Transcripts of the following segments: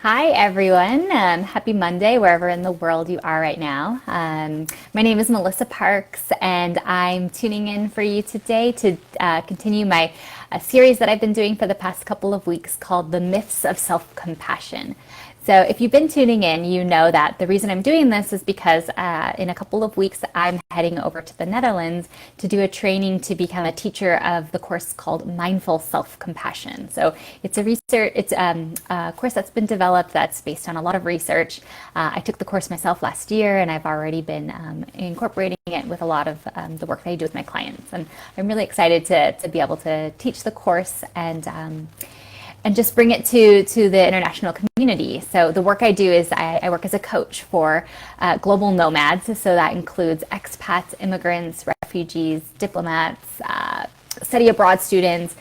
Hi, everyone. Happy Monday, wherever in the world you are right now. My name is Melissa Parks, and I'm tuning in for you today to continue my series that I've been doing for the past couple of weeks called The Myths of Self-Compassion. So, if you've been tuning in, you know that the reason I'm doing this is because in a couple of weeks I'm heading over to the Netherlands to do a training to become a teacher of the course called Mindful Self-Compassion. So, it's a course that's been developed that's based on a lot of research. I took the course myself last year, and I've already been incorporating it with a lot of the work that I do with my clients. And I'm really excited to be able to teach the course and just bring it to the international community. So the work I do is I work as a coach for global nomads. So that includes expats, immigrants, refugees, diplomats, study abroad students.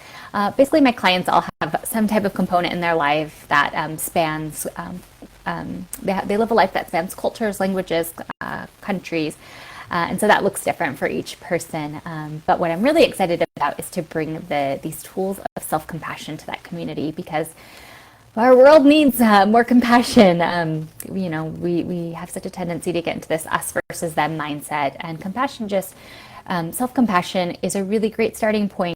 Basically, my clients all have some type of component in their life that spans, they live a life that spans cultures, languages, countries. And so that looks different for each person. But what I'm really excited about is to bring these tools of self-compassion to that community because our world needs more compassion. We have such a tendency to get into this us versus them mindset, and self-compassion is a really great starting point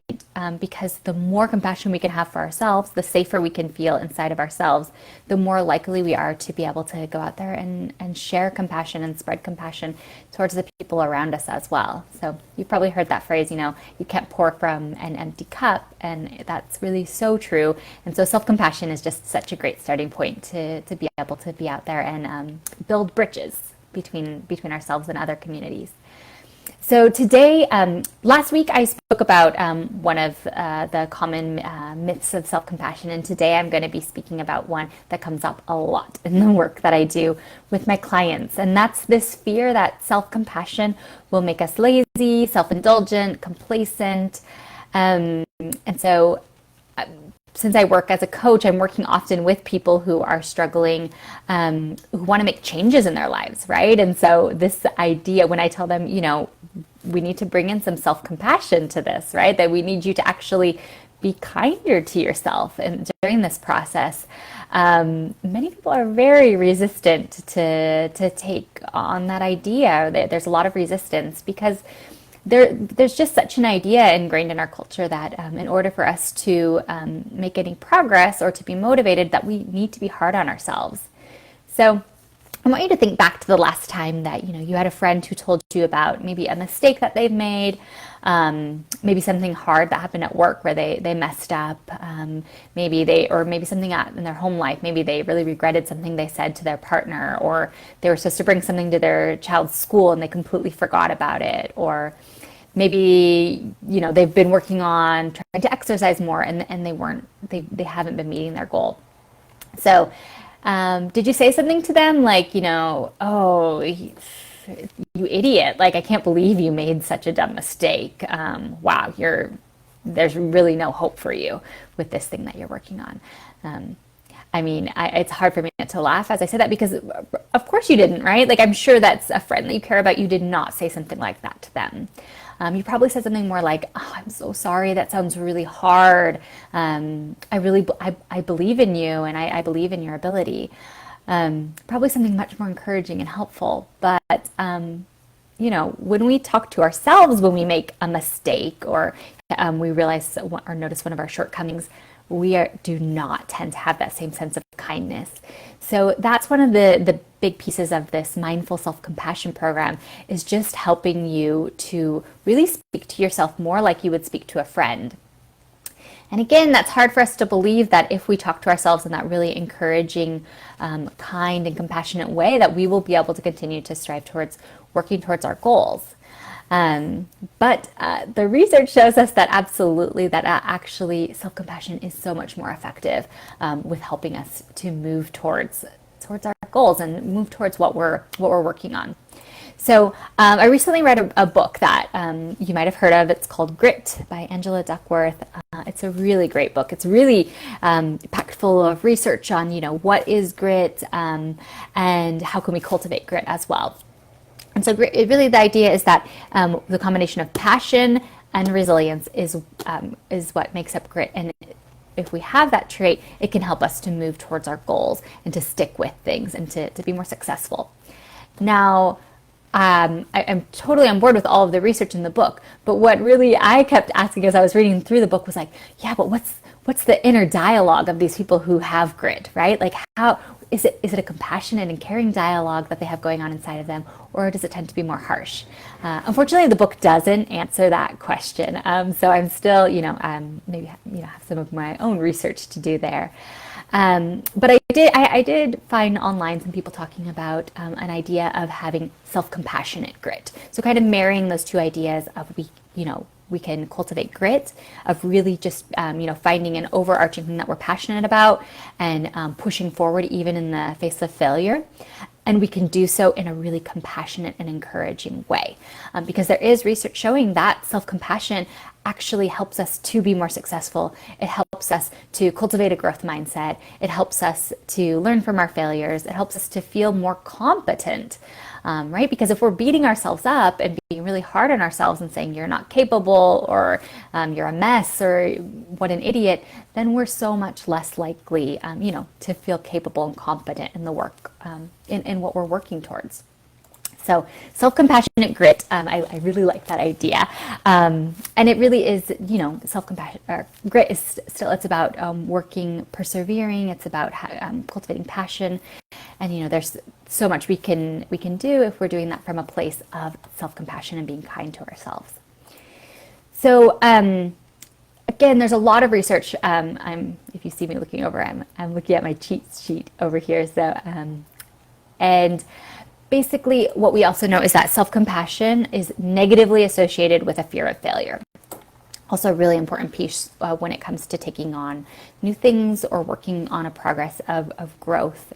because the more compassion we can have for ourselves, the safer we can feel inside of ourselves, the more likely we are to be able to go out there and share compassion and spread compassion towards the people around us as well. So you've probably heard that phrase, you can't pour from an empty cup, and that's really so true. And so self-compassion is just such a great starting point to be able to be out there and build bridges between ourselves and other communities. So today, last week I spoke about one of the common myths of self-compassion, and today I'm going to be speaking about one that comes up a lot in the work that I do with my clients, and that's this fear that self-compassion will make us lazy, self-indulgent, complacent, and so since I work as a coach, I'm working often with people who are struggling, who want to make changes in their lives, right? And so this idea, when I tell them, we need to bring in some self-compassion to this, right? That we need you to actually be kinder to yourself and during this process. Many people are very resistant to take on that idea. There's a lot of resistance because there's just such an idea ingrained in our culture that in order for us to make any progress or to be motivated, that we need to be hard on ourselves. So I want you to think back to the last time that you had a friend who told you about maybe a mistake that they've made, maybe something hard that happened at work where they messed up, maybe something in their home life. Maybe they really regretted something they said to their partner, or they were supposed to bring something to their child's school and they completely forgot about it, or maybe they've been working on trying to exercise more and they haven't been meeting their goal. So did you say something to them like, oh, you idiot, like I can't believe you made such a dumb mistake, wow, there's really no hope for you with this thing that you're working on? It's hard for me not to laugh as I say that because of course you didn't, right? Like I'm sure that's a friend that you care about. You did not say something like that to them. You probably said something more like, "Oh, I'm so sorry. That sounds really hard. I believe in you, and I believe in your ability." Probably something much more encouraging and helpful. But when we talk to ourselves when we make a mistake or we realize or notice one of our shortcomings, do not tend to have that same sense of kindness. So that's one of the big pieces of this mindful self-compassion program, is just helping you to really speak to yourself more like you would speak to a friend. And again, that's hard for us to believe, that if we talk to ourselves in that really encouraging, kind and compassionate way, that we will be able to continue to strive towards working towards our goals. But the research shows us that absolutely, that actually self-compassion is so much more effective with helping us to move towards our goals and move towards what we're working on. So I recently read a book that you might have heard of. It's called Grit by Angela Duckworth. It's a really great book. It's really packed full of research on what is grit and how can we cultivate grit as well. And so really the idea is that the combination of passion and resilience is what makes up grit. And if we have that trait, it can help us to move towards our goals and to stick with things and to be more successful. Now, I'm totally on board with all of the research in the book, but what really I kept asking as I was reading through the book was like, yeah, but what's the inner dialogue of these people who have grit, right? Like, how is it a compassionate and caring dialogue that they have going on inside of them, or does it tend to be more harsh? Unfortunately, the book doesn't answer that question. So I'm still, maybe have some of my own research to do there. But I did find online some people talking about an idea of having self-compassionate grit. So kind of marrying those two ideas of we can cultivate grit, of really just finding an overarching thing that we're passionate about and pushing forward even in the face of failure. And we can do so in a really compassionate and encouraging way. Because there is research showing that self-compassion actually helps us to be more successful. It helps us to cultivate a growth mindset. It helps us to learn from our failures. It helps us to feel more competent, right? Because if we're beating ourselves up and being really hard on ourselves and saying you're not capable or you're a mess or what an idiot, then we're so much less likely, to feel capable and competent in the work, in what we're working towards. So self-compassionate grit, I really like that idea. And it really is, self-compassion, grit is still, it's about working, persevering. It's about cultivating passion. And, there's so much we can do if we're doing that from a place of self-compassion and being kind to ourselves. So, again, there's a lot of research. If you see me looking over, I'm looking at my cheat sheet over here. So, and basically, what we also know is that self-compassion is negatively associated with a fear of failure. Also, a really important piece when it comes to taking on new things or working on a progress of growth.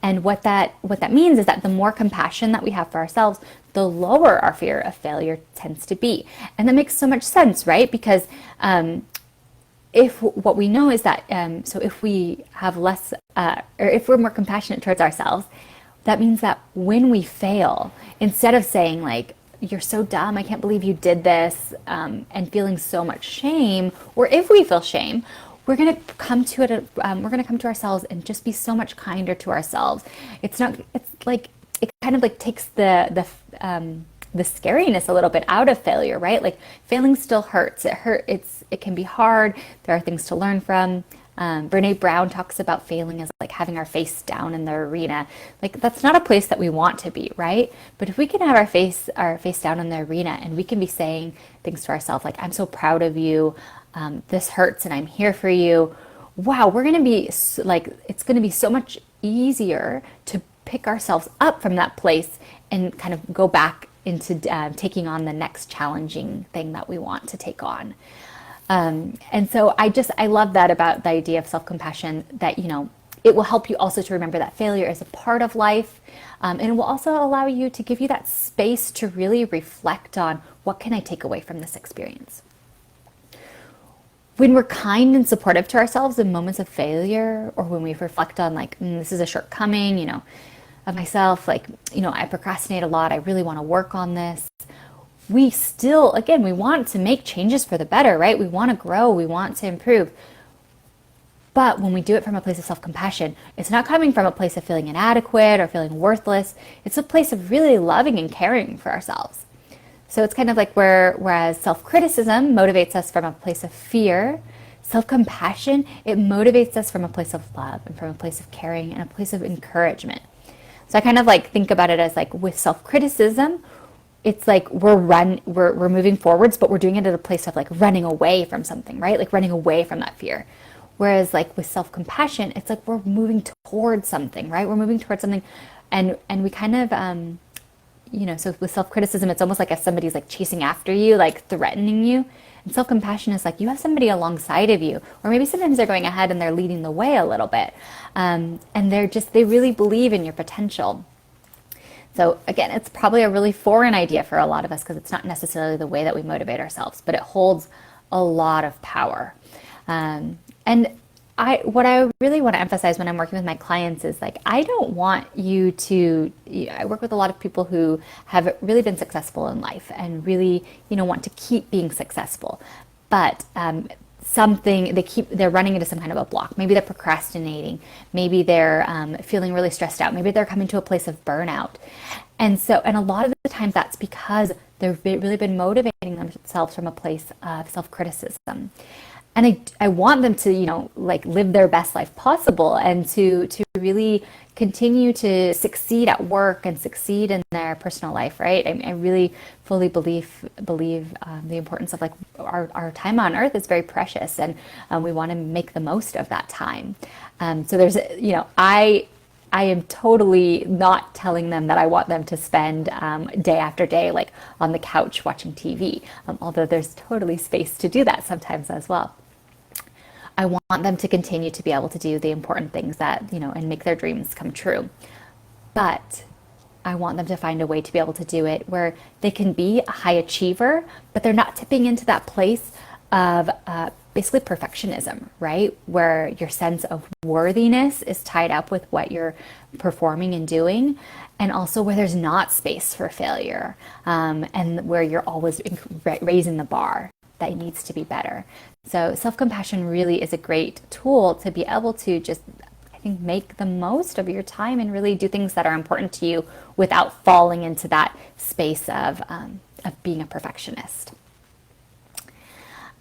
And what that means is that the more compassion that we have for ourselves, the lower our fear of failure tends to be. And that makes so much sense, right? Because if what we know is that, so if we have less, or if we're more compassionate towards ourselves, that means that when we fail, instead of saying like, you're so dumb, I can't believe you did this, and feeling so much shame, or if we feel shame, we're going to come to it, we're going to come to ourselves and just be so much kinder to ourselves. It's like, it kind of like takes the scariness a little bit out of failure, right? Like failing still hurts. It can be hard. There are things to learn from. Brene Brown talks about failing as like having our face down in the arena. Like that's not a place that we want to be, right? But if we can have our face down in the arena and we can be saying things to ourselves like, I'm so proud of you. This hurts and I'm here for you. Wow, we're going to be like, it's going to be so much easier to pick ourselves up from that place and kind of go back into taking on the next challenging thing that we want to take on. And so I love that about the idea of self-compassion, that, it will help you also to remember that failure is a part of life. And it will also allow you to give you that space to really reflect on what can I take away from this experience. When we're kind and supportive to ourselves in moments of failure, or when we reflect on like, this is a shortcoming, of myself, like, I procrastinate a lot. I really want to work on this. We still, again, we want to make changes for the better, right? We want to grow. We want to improve. But when we do it from a place of self-compassion, it's not coming from a place of feeling inadequate or feeling worthless. It's a place of really loving and caring for ourselves. So it's kind of like whereas self-criticism motivates us from a place of fear, self-compassion, it motivates us from a place of love and from a place of caring and a place of encouragement. So I kind of like think about it as like with self-criticism, it's like we're moving forwards, but we're doing it at a place of like running away from something, right? Like running away from that fear. Whereas like with self-compassion, it's like we're moving towards something, right? We're moving towards something, and we kind of, so with self-criticism, it's almost like if somebody's like chasing after you, like threatening you. And self-compassion is like you have somebody alongside of you, or maybe sometimes they're going ahead and they're leading the way a little bit, and they really believe in your potential. So again, it's probably a really foreign idea for a lot of us because it's not necessarily the way that we motivate ourselves, but it holds a lot of power. And what I really want to emphasize when I'm working with my clients is like, I don't want you to, I work with a lot of people who have really been successful in life and really, want to keep being successful. But something, they're running into some kind of a block. Maybe they're procrastinating. Maybe they're feeling really stressed out. Maybe they're coming to a place of burnout. And a lot of the times that's because they've really been motivating themselves from a place of self-criticism. And I want them to, like live their best life possible and to really continue to succeed at work and succeed in their personal life, right? I really fully believe the importance of like our time on earth is very precious, and we want to make the most of that time. So there's, I am totally not telling them that I want them to spend day after day like on the couch watching TV, although there's totally space to do that sometimes as well. I want them to continue to be able to do the important things that, and make their dreams come true. But I want them to find a way to be able to do it where they can be a high achiever, but they're not tipping into that place of basically perfectionism, right? Where your sense of worthiness is tied up with what you're performing and doing, and also where there's not space for failure, and where you're always raising the bar that needs to be better. So self-compassion really is a great tool to be able to just, I think, make the most of your time and really do things that are important to you without falling into that space of being a perfectionist.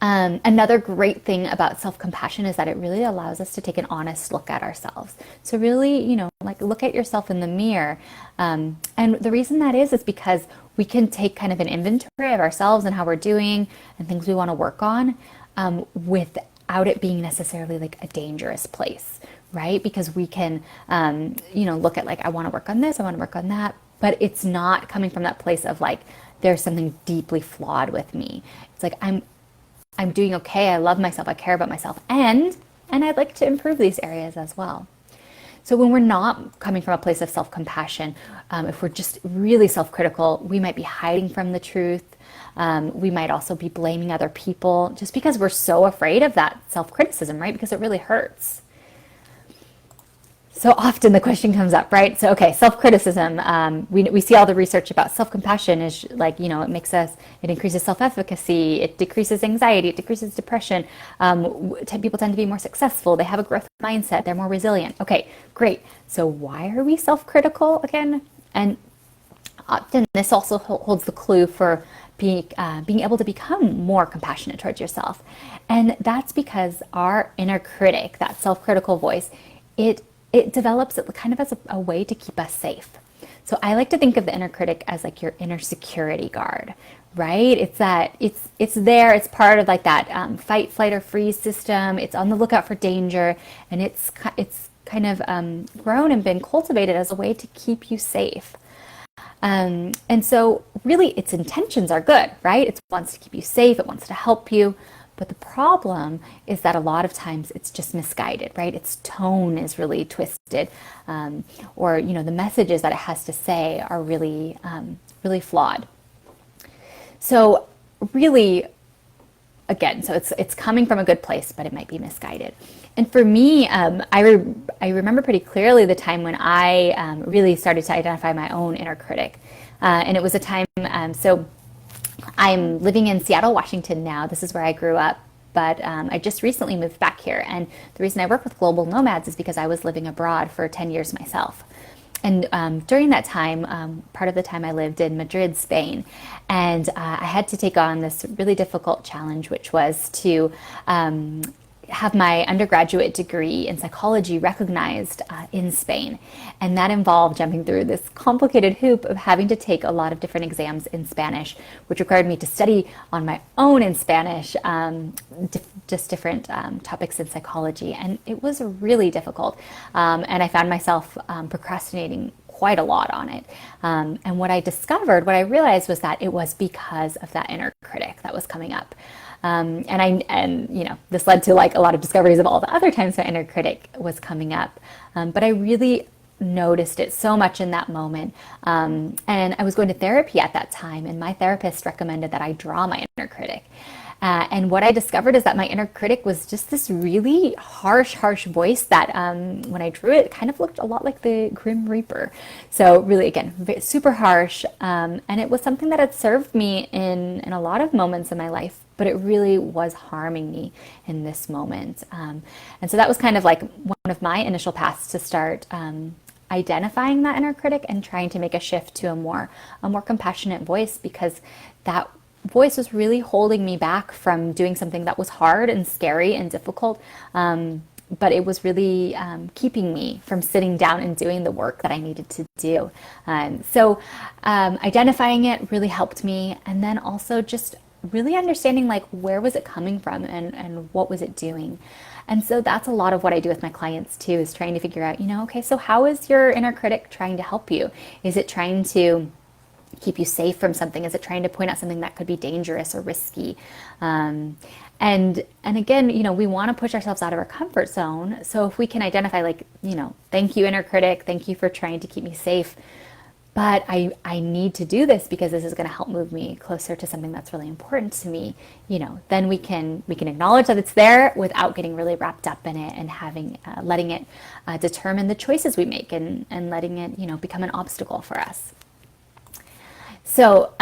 Another great thing about self-compassion is that it really allows us to take an honest look at ourselves. So really, like look at yourself in the mirror. And the reason that is because we can take kind of an inventory of ourselves and how we're doing and things we want to work on, without it being necessarily like a dangerous place, right? Because we can, look at like, I want to work on this, I want to work on that, but it's not coming from that place of like, there's something deeply flawed with me. It's like, I'm doing okay. I love myself. I care about myself. And I'd like to improve these areas as well. So when we're not coming from a place of self-compassion, if we're just really self-critical, we might be hiding from the truth. We might also be blaming other people just because we're so afraid of that self-criticism, right? Because it really hurts. So often the question comes up, right? So, okay, self-criticism, we see all the research about self-compassion is like, it increases self-efficacy, it decreases anxiety, it decreases depression. People tend to be more successful. They have a growth mindset. They're more resilient. Okay, great. So why are we self-critical again? And often this also holds the clue for being able to become more compassionate towards yourself. And that's because our inner critic, that self-critical voice, it develops kind of as a way to keep us safe. So I like to think of the inner critic as like your inner security guard, right? It's there. It's part of like that fight, flight, or freeze system. It's on the lookout for danger, and it's kind of grown and been cultivated as a way to keep you safe. And so really its intentions are good, right? It wants to keep you safe. It wants to help you. But the problem is that a lot of times it's just misguided, right? Its tone is really twisted, or the messages that it has to say are really, really flawed. So really, again, so it's coming from a good place, but it might be misguided. And for me, I remember pretty clearly the time when I really started to identify my own inner critic, and it was a time. So I'm living in Seattle, Washington now. This is where I grew up, but I just recently moved back here. And the reason I work with global nomads is because I was living abroad for 10 years myself. And during that time, part of the time I lived in Madrid, Spain, and I had to take on this really difficult challenge, which was to have my undergraduate degree in psychology recognized in Spain. And that involved jumping through this complicated hoop of having to take a lot of different exams in Spanish, which required me to study on my own in Spanish, just different topics in psychology. And it was really difficult. And I found myself procrastinating quite a lot on it. And what I realized was that it was because of that inner critic that was coming up. This led to like a lot of discoveries of all the other times my inner critic was coming up. But I really noticed it so much in that moment. And I was going to therapy at that time, and my therapist recommended that I draw my inner critic. And what I discovered is that my inner critic was just this really harsh voice that when I drew it, it kind of looked a lot like the Grim Reaper. So really, again, super harsh. And it was something that had served me in a lot of moments in my life, but it really was harming me in this moment. And so that was kind of like one of my initial paths to start identifying that inner critic and trying to make a shift to a more compassionate voice, because that voice was really holding me back from doing something that was hard and scary and difficult. But it was really keeping me from sitting down and doing the work that I needed to do. So identifying it really helped me. And then also just really understanding, like, where was it coming from and what was it doing? And so that's a lot of what I do with my clients too, is trying to figure out, okay, so how is your inner critic trying to help you? Is it trying to keep you safe from something? Is it trying to point out something that could be dangerous or risky? And again, we want to push ourselves out of our comfort zone. So if we can identify, like, thank you, inner critic, thank you for trying to keep me safe, but I need to do this because this is going to help move me closer to something that's really important to me, then we can acknowledge that it's there without getting really wrapped up in it and letting it determine the choices we make, and letting it, become an obstacle for us. So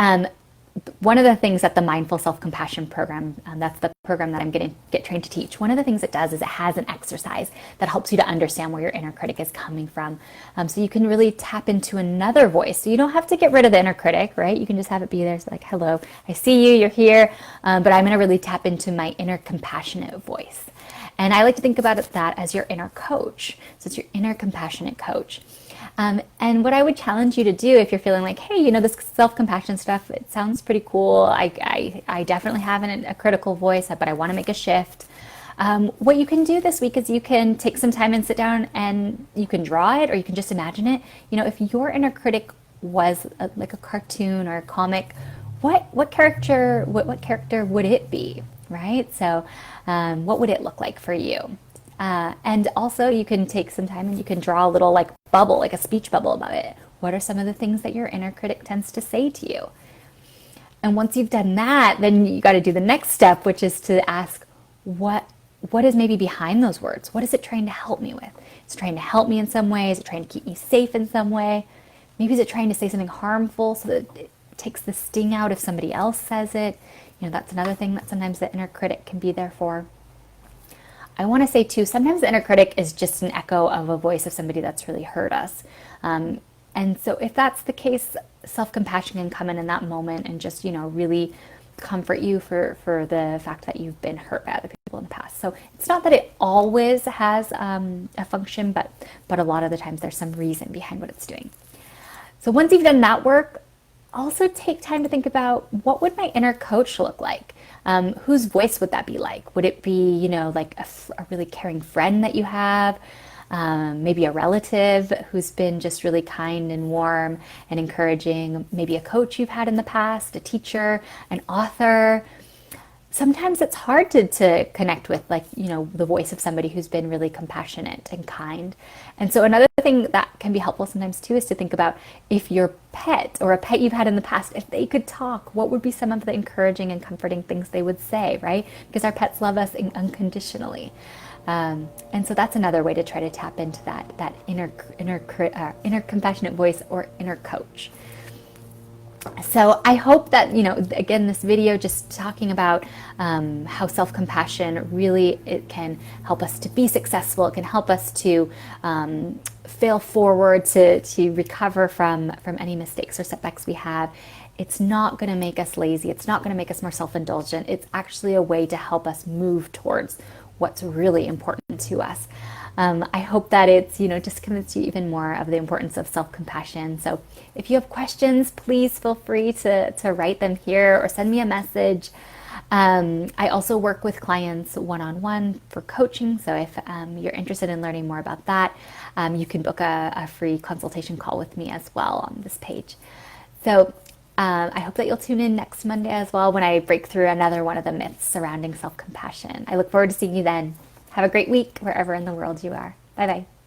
one of the things that the Mindful Self-Compassion program, that's the program that I'm going to get trained to teach, one of the things it does is it has an exercise that helps you to understand where your inner critic is coming from. So you can really tap into another voice. So you don't have to get rid of the inner critic, right? You can just have it be there. It's like, hello, I see you, you're here. But I'm going to really tap into my inner compassionate voice. And I like to think about that as your inner coach. So it's your inner compassionate coach. And what I would challenge you to do, if you're feeling like, hey, this self-compassion stuff, it sounds pretty cool. I definitely have a critical voice, but I want to make a shift. What you can do this week is you can take some time and sit down, and you can draw it, or you can just imagine it. If your inner critic was like a cartoon or a comic, what character would it be, right? So what would it look like for you? And also you can take some time and you can draw a little like bubble, like a speech bubble about it. What are some of the things that your inner critic tends to say to you? And once you've done that, then you got to do the next step, which is to ask, what is maybe behind those words? What is it trying to help me with? It's trying to help me in some way. Is it trying to keep me safe in some way? Maybe is it trying to say something harmful so that it takes the sting out if somebody else says it? That's another thing that sometimes the inner critic can be there for. I want to say too, sometimes the inner critic is just an echo of a voice of somebody that's really hurt us. And so if that's the case, self-compassion can come in that moment and just, really comfort you for the fact that you've been hurt by other people in the past. So it's not that it always has a function, but a lot of the times there's some reason behind what it's doing. So once you've done that work, also take time to think about, what would my inner coach look like? Whose voice would that be like? Would it be, like a really caring friend that you have? Maybe a relative who's been just really kind and warm and encouraging? Maybe a coach you've had in the past, a teacher, an author. Sometimes it's hard to connect with, like, the voice of somebody who's been really compassionate and kind. And so another thing that can be helpful sometimes too is to think about, if your pet or a pet you've had in the past, if they could talk, what would be some of the encouraging and comforting things they would say, right? Because our pets love us unconditionally. And so that's another way to try to tap into that inner compassionate voice or inner coach. So I hope that, again, this video just talking about how self-compassion really, it can help us to be successful. It can help us to fail forward, to recover from any mistakes or setbacks we have. It's not going to make us lazy. It's not going to make us more self-indulgent. It's actually a way to help us move towards what's really important to us. I hope that it's, just convinced you even more of the importance of self-compassion. So if you have questions, please feel free to write them here or send me a message. I also work with clients one-on-one for coaching. So if you're interested in learning more about that, you can book a free consultation call with me as well on this page. So I hope that you'll tune in next Monday as well, when I break through another one of the myths surrounding self-compassion. I look forward to seeing you then. Have a great week wherever in the world you are. Bye-bye.